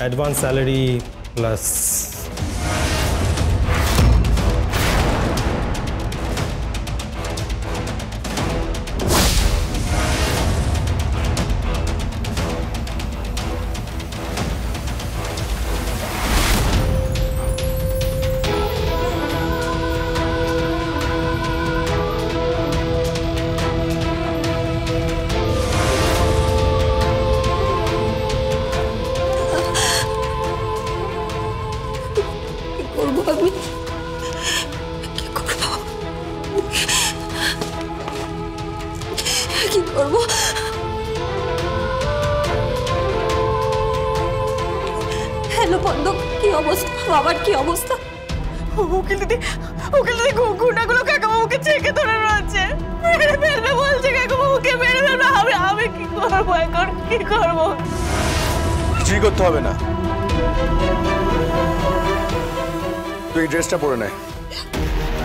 Advance salary plus hello পদ্ম, কি অবস্থা? বাবার কি অবস্থা? উকিল দিদি গুন্ডাগুলো কাকাবাবুকে চেকে ধরে রয়েছে, মেরে ফেলবে বলছে। কাকাবাবুকে মেরে ফেলবে। আমি কি করবো এখন? কি করবো? কিছুই করতে হবে না, তুই ড্রেসটা পরে নে,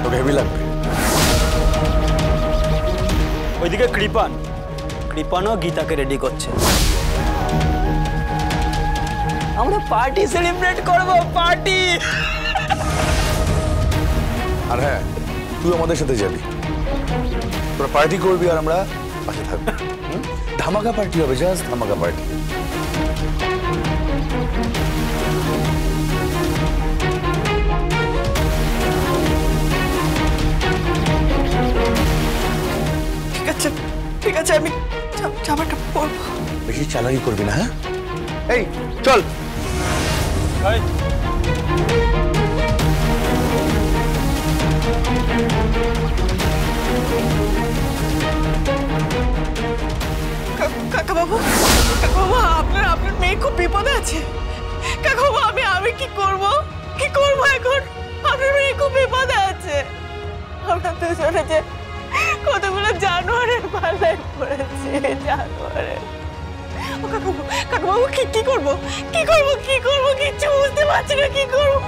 তোকে হেভি লাগবে। ওইদিকে কৃপানও গীতাকে রেডি করছে। আমরা পার্টি সেলিব্রেট করব, পার্টি। আর হ্যাঁ, তুই আমাদের সাথে যাবি, তোরা পার্টি করবি আর আমরা পাশে থাকবো। ধামাকা পার্টি হবে, জাস্ট ধামাকা পার্টি। ঠিক আছে, আমি জামাটা পরবো। বেশি চালাকি করবি না, হ্যাঁ? এই চল। কাকাবাবু, আপনার মেয়ে খুব বিপদে আছে। কাকাবাবু, আমি কি করব এখন? আপনার মেয়ে খুব বিপদে আছে। আমরা তো শুনেছি কতগুলো জানোয়ারের পাল্লায় পড়েছে। জানোয়ারের। কাকাবাবু, কি করবো? কিচ্ছু বুঝতে পারছি না, কি করবো?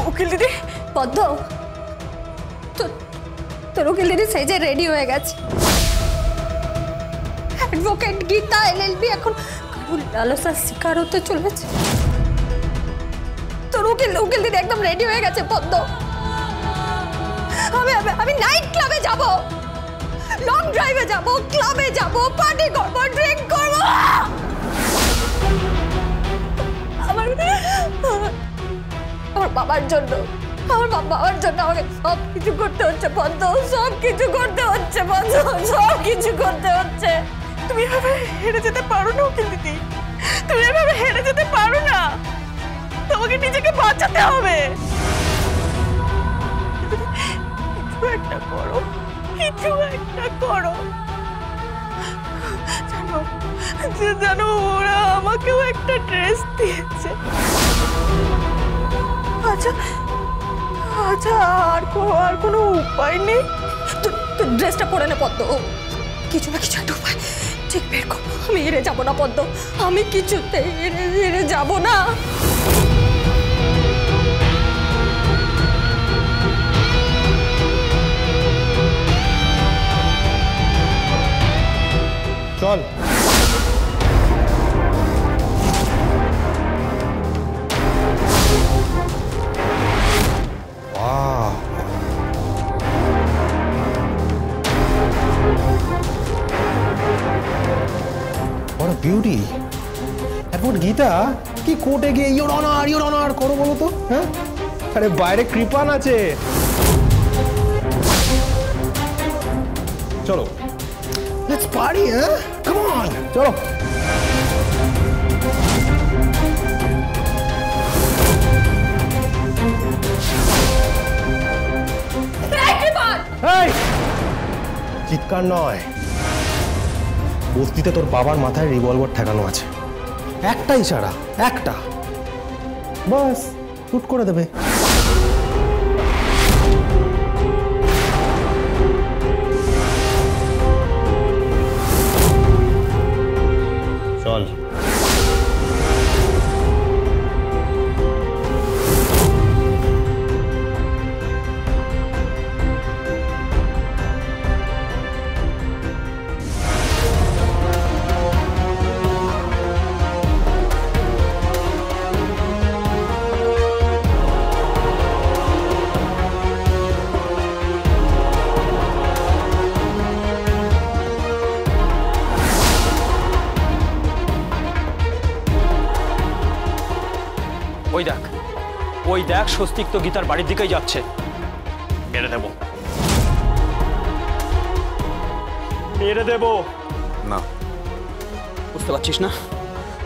উকিল দিদি, পদ্ম, তোর উকিল দিদি সেজে রেডি হয়ে গেছে। অ্যাডভোকেট গীতা এলএলবি এখন কারুর লালসার শিকার হতে চলেছে। তোর উকিল দিদি একদম রেডি হয়ে গেছে পদ্ম। আমি নাইট ক্লাবে যাব, লং ড্রাইভে যাব, ক্লাবে যাব, পার্টি করব, ড্রিঙ্ক করব। আমার বাবার জন্য আমাকে সব কিছু করতে হচ্ছে পদ্ম, সব কিছু করতে হচ্ছে। তুমি এভাবে হেরে যেতে পারো না উকিল দিদি, তুমি এভাবে হেরে যেতে পারো না। তোমাকে নিজেকে বাঁচাতে হবে। কিছু একটা করো। জানো ওরা আমাকেও একটা ড্রেস দিয়েছে। আচ্ছা, আর কোনো উপায় নেই? তুই ড্রেসটা পরে নে পদ্ম, কিছু না কিছু একটা উপায় ঠিক বের কর। আমি হেরে যাবো না পদ্ম, আমি কিছুতে হেরে যাবো না। চল। What a beauty! এরপর গীতা কি কোর্টে গিয়ে ইওর অনার করো বলো তো? হ্যাঁ, আরে বাইরে কৃপান আছে। চলো, লেটস পার্টি। হ্যাঁ, কাম অন, চলো। চিৎকার নয়, বস্তিতে তোর বাবার মাথায় রিভলভার ঠেকানো আছে, একটা ইশারা, একটা, বাস শুট করে দেবে। চল। ওই দেখ স্বস্তিক তো গীতার বাড়ির দিকেই যাচ্ছে। মেরে দেব, মেরে দেব। না, বুঝতে পারছিস না?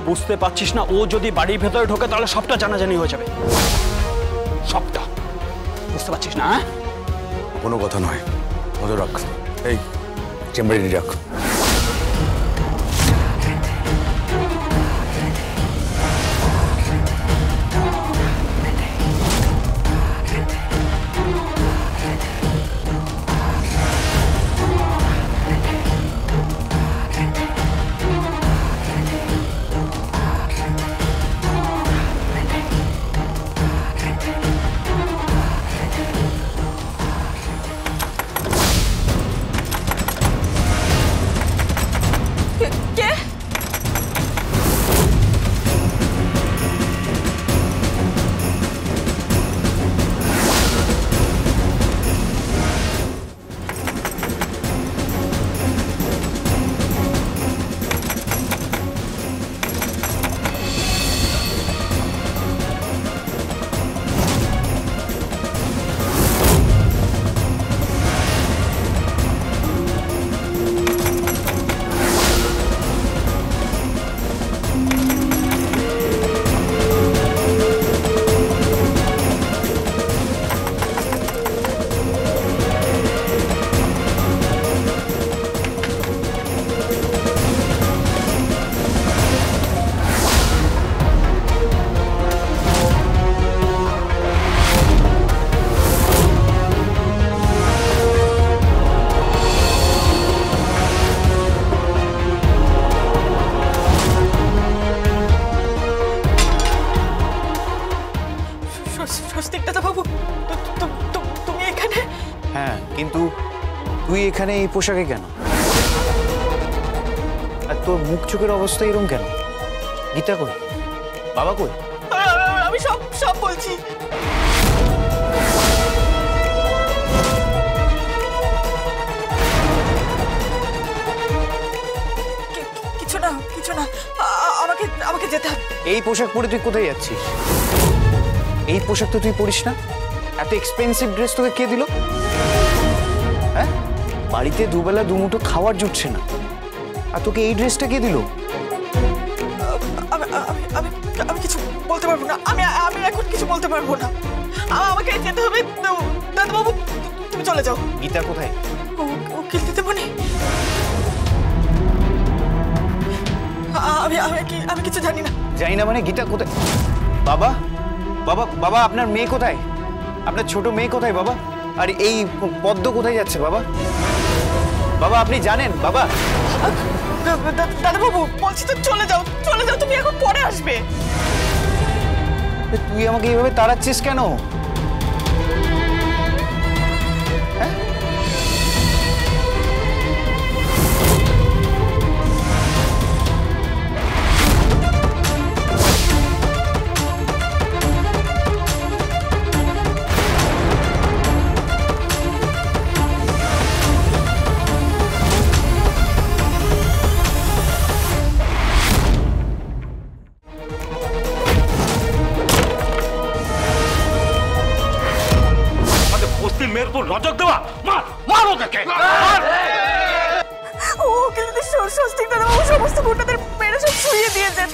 বুঝতে পারছিস না? ও যদি বাড়ির ভেতরে ঢোকে তাহলে সবটা জানাজানি হয়ে যাবে, সবটা। বুঝতে পারছিস না? কোনো কথা নয়, নজর রাখ। এই চেম্বারে রাখ। কিন্তু তুই এখানে এই পোশাকে কেন? আর তোর মুখ চোখের অবস্থা এরকম কেন? গীতা কই? বাবা কই? আমি সব সব বলছি। কিছু না, কিছু না, আমাকে আমাকে যেতে হবে। এই পোশাক পরে তুই কোথায় যাচ্ছিস? এই পোশাক তো তুই পরিস না। এত এক্সপেন্সিভ ড্রেস তোকে কে দিল? হ্যাঁ, বাড়িতে দুবেলা দুমুঠো খাওয়ার জুটছে না, আর তোকে এই ড্রেসটা কে দিল? আমি কিছু বলতে পারবো না। আমি এখন কিছু বলতে পারবো না। আমাকে যেতে হবে। দাদাবাবু, তুমি চলে যাও। গীতা কোথায়? উকিল দিতে বনি। আমি কিছু জানি না। জানি না মানে? গীতা কোথায়? বাবা, বাবা, বাবা, আপনার মেয়ে কোথায়? আপনার ছোট মেয়ে কোথায় বাবা? আর এই পদ্ম কোথায় যাচ্ছে বাবা? বাবা আপনি জানেন বাবা? দাদাবাবু বলছি তো চলে যাও, চলে যাও। তুমি এখন পরে আসবে। তুই আমাকে এইভাবে তাড়াচ্ছিস কেন? মেয়ের তো নজর দেওয়া, মার মার ওদেরকে। ও কিন্তু স্বস্তিক দাদাবাবু সমস্ত গুন্ডাদের মেরে সব শুইয়ে দিয়েছেন।